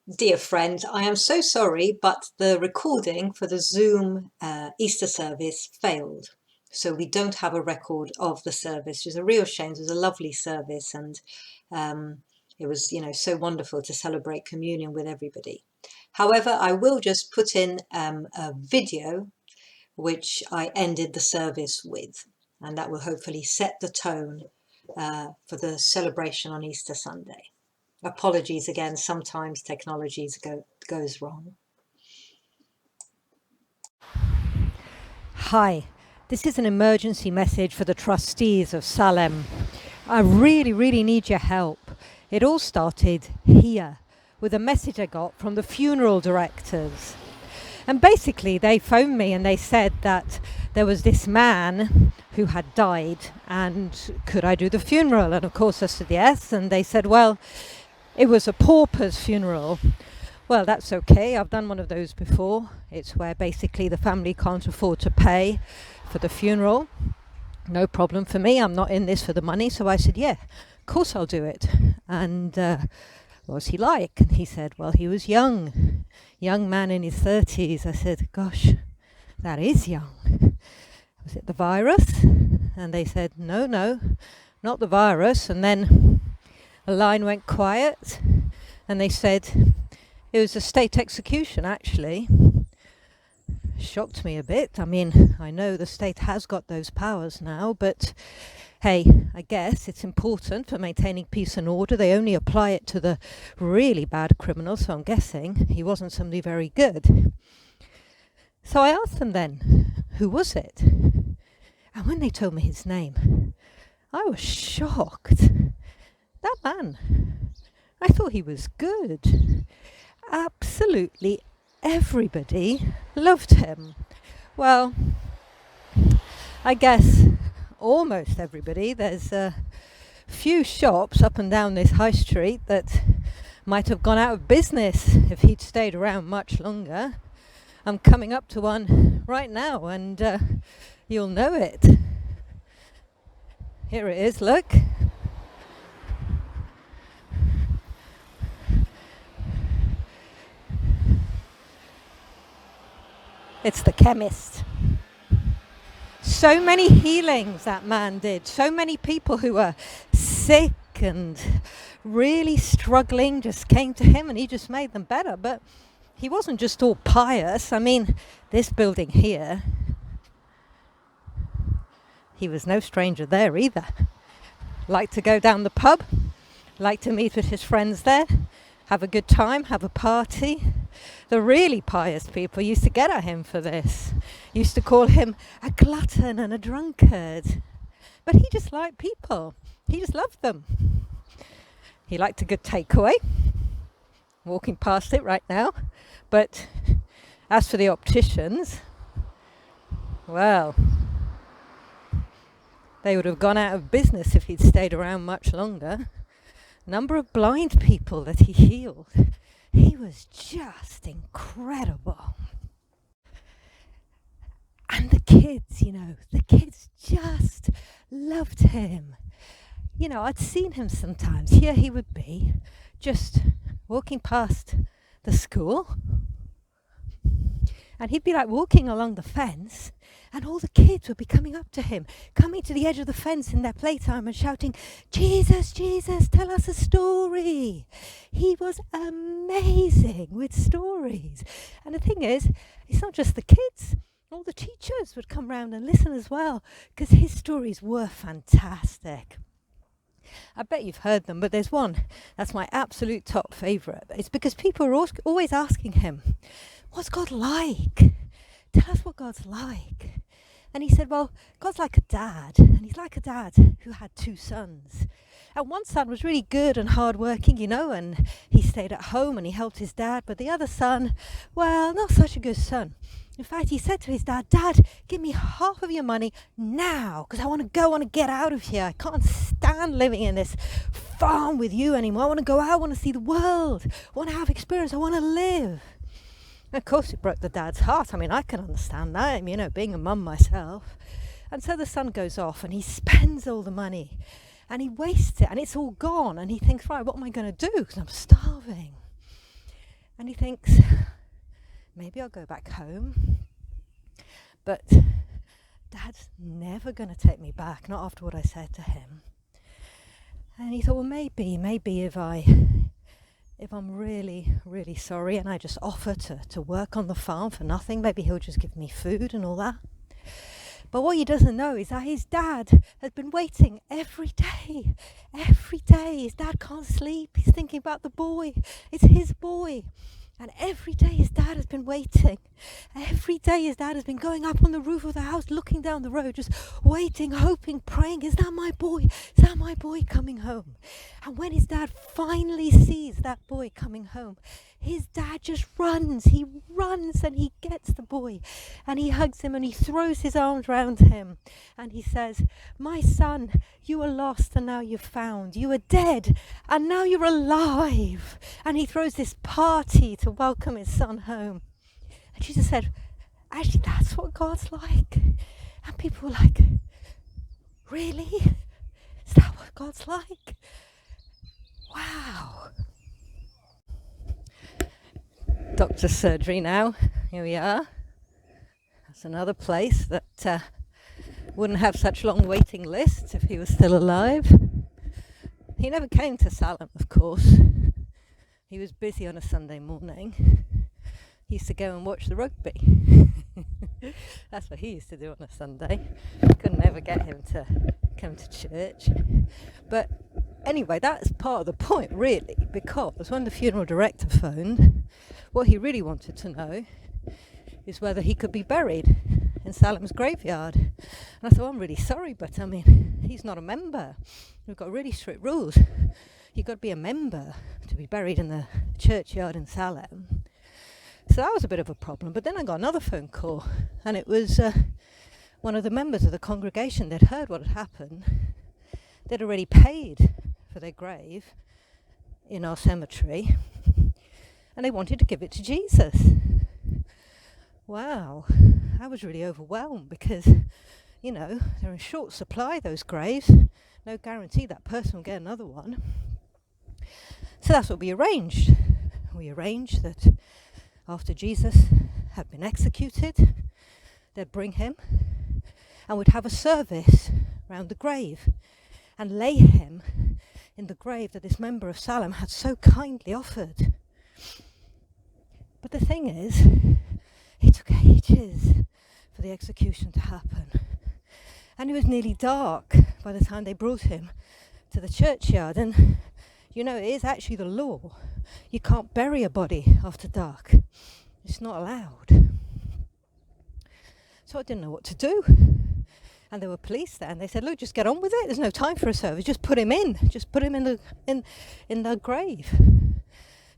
Dear friend, I am so sorry, but the recording for the Zoom Easter service failed. So we don't have a record of the service, which is a real shame. It was a lovely service and it was, so wonderful to celebrate communion with everybody. However, I will just put in a video which I ended the service with, and that will hopefully set the tone for the celebration on Easter Sunday. Apologies again, sometimes technology goes wrong. Hi, this is an emergency message for the trustees of Salem. I really need your help. It all started here with a message I got from the funeral directors. And basically, they phoned me and they said that there was this man who had died and could I do the funeral? And of course, I said yes. And they said, well, it was a pauper's funeral. Well, that's okay. I've done one of those before. It's where basically the family can't afford to pay for the funeral. No problem for me. I'm not in this for the money. So I said, yeah, of course I'll do it. And what was he like? And he said, well, he was young man in his 30s. I said, gosh, that is young. Was it the virus? And they said, no, not the virus. And then a line went quiet and they said, it was a state execution, actually. Shocked me a bit. I mean, I know the state has got those powers now, but hey, I guess it's important for maintaining peace and order. They only apply it to the really bad criminals, so I'm guessing he wasn't somebody very good. So I asked them then, who was it? And when they told me his name, I was shocked. That man, I thought he was good. Absolutely everybody loved him. Well, I guess almost everybody. There's a few shops up and down this high street that might have gone out of business if he'd stayed around much longer. I'm coming up to one right now and you'll know it. Here it is, look. It's the chemist. So many healings that man did. So many people who were sick and really struggling just came to him and he just made them better. But he wasn't just all pious. I mean, this building here, he was no stranger there either. Liked to go down the pub, liked to meet with his friends there, have a good time, have a party. The really pious people used to get at him for this. Used to call him a glutton and a drunkard. But he just liked people. He just loved them. He liked a good takeaway. Walking past it right now. But as for the opticians, well, they would have gone out of business if he'd stayed around much longer. Number of blind people that he healed. He was just incredible. And the kids, the kids just loved him. I'd seen him sometimes. Here he would be, just walking past the school. And he'd be like walking along the fence, and all the kids would be coming up to him, coming to the edge of the fence in their playtime and shouting, Jesus, Jesus, tell us a story. He was amazing with stories. And the thing is, it's not just the kids. All the teachers would come round and listen as well, because his stories were fantastic. I bet you've heard them, but there's one that's my absolute top favourite. It's because people are always asking him, what's God like? Tell us what God's like. And he said, well, God's like a dad. And he's like a dad who had two sons. And one son was really good and hardworking, and he stayed at home and he helped his dad. But the other son, well, not such a good son. In fact, he said to his dad, Dad, give me half of your money now, because I want to get out of here. I can't stand living in this farm with you anymore. I want to go out, I want to see the world, I want to have experience, I want to live. And of course, it broke the dad's heart. I mean, I can understand that, being a mum myself. And so the son goes off and he spends all the money and he wastes it and it's all gone. And he thinks, right, what am I going to do? Because I'm starving. And he thinks, maybe I'll go back home, but Dad's never going to take me back, not after what I said to him. And he thought, well, maybe if I'm really, really sorry and I just offer to work on the farm for nothing, maybe he'll just give me food and all that. But what he doesn't know is that his dad has been waiting every day. Every day his dad can't sleep. He's thinking about the boy. It's his boy. And every day his dad has been waiting. Every day his dad has been going up on the roof of the house, looking down the road, just waiting, hoping, praying, is that my boy? Is that my boy coming home? And when his dad finally sees that boy coming home, his dad just runs. He runs and he gets the boy and he hugs him and he throws his arms around him and he says, my son, you were lost and now you're found. You were dead and now you're alive. And he throws this party to welcome his son home. And Jesus said, actually, that's what God's like. And people were like, really? Is that what God's like? Wow. Doctor's surgery now. Here we are. That's another place that wouldn't have such long waiting lists if he was still alive. He never came to Salem, of course. He was busy on a Sunday morning. He used to go and watch the rugby. That's what he used to do on a Sunday. Couldn't ever get him to come to church. But anyway, that's part of the point, really, because when the funeral director phoned, what he really wanted to know is whether he could be buried in Salem's graveyard. And I thought, I'm really sorry, but I mean, he's not a member. We've got really strict rules. You've got to be a member to be buried in the churchyard in Salem. So that was a bit of a problem. But then I got another phone call, and it was one of the members of the congregation. They'd heard what had happened. They'd already paid for their grave in our cemetery, and they wanted to give it to Jesus. Wow, I was really overwhelmed because, you know, they're in short supply, those graves. No guarantee that person will get another one. So that's what we arranged. We arranged that after Jesus had been executed, they'd bring him and we'd have a service round the grave and lay him in the grave that this member of Salem had so kindly offered. But the thing is, it took ages for the execution to happen. And it was nearly dark by the time they brought him to the churchyard. And, you know, it is actually the law. You can't bury a body after dark. It's not allowed. So I didn't know what to do. And there were police there, and they said, look, just get on with it. There's no time for a service. Just put him in. Just put him in the grave.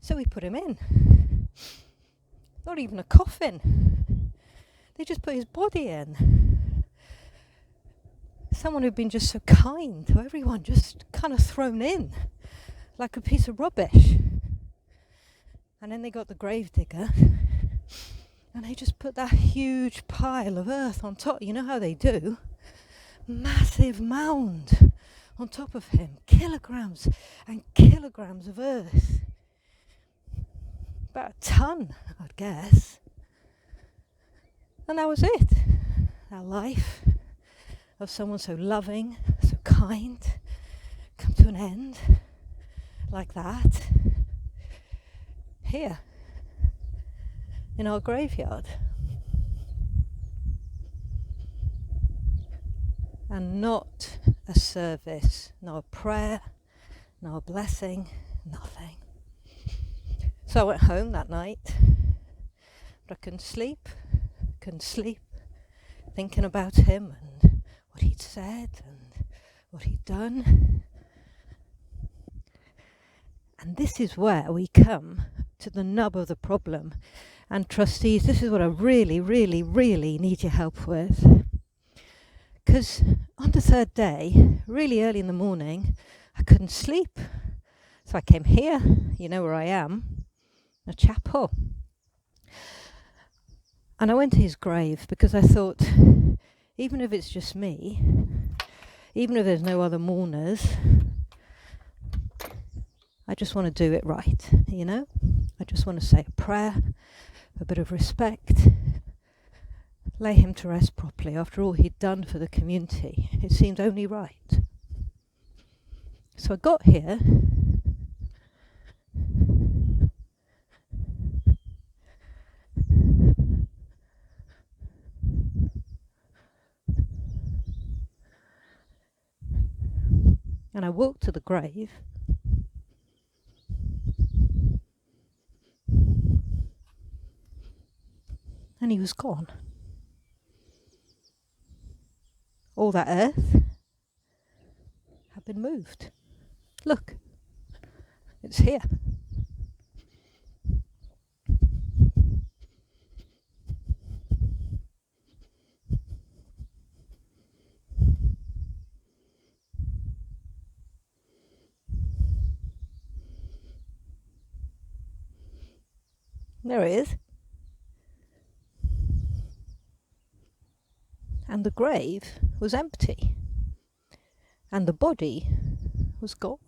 So we put him in. Not even a coffin. They just put his body in. Someone who'd been just so kind to everyone, just kind of thrown in like a piece of rubbish. And then they got the grave digger and they just put that huge pile of earth on top. You know how they do? Massive mound on top of him. Kilograms and kilograms of earth. About a ton, I'd guess. And that was it. That life of someone so loving, so kind, come to an end like that. Here, in our graveyard. And not a service, not a prayer, not a blessing, nothing. So I went home that night, but I couldn't sleep, thinking about him and what he'd said and what he'd done. And this is where we come to the nub of the problem. And trustees, this is what I really, really, really need your help with. Because on the third day, really early in the morning, I couldn't sleep. So I came here, you know where I am, a chapel. And I went to his grave because I thought, even if it's just me, even if there's no other mourners, I just want to do it right, you know? I just want to say a prayer, a bit of respect, lay him to rest properly. After all he'd done for the community, it seemed only right. So I got here, and I walked to the grave, and he was gone. All that earth had been moved. Look, it's here. There it is. And the grave was empty. And the body was gone.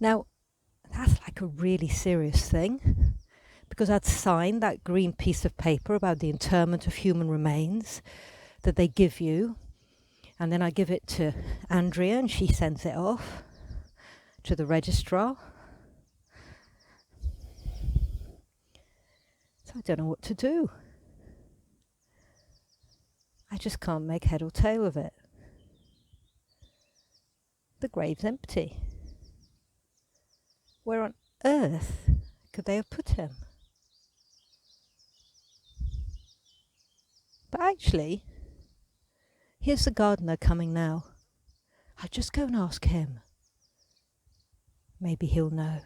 Now, that's like a really serious thing, because I'd signed that green piece of paper about the interment of human remains that they give you, and then I give it to Andrea and she sends it off to the registrar. So I don't know what to do. I just can't make head or tail of it. The grave's empty. Where on earth could they have put him? But actually, here's the gardener coming now. I'll just go and ask him. Maybe he'll know.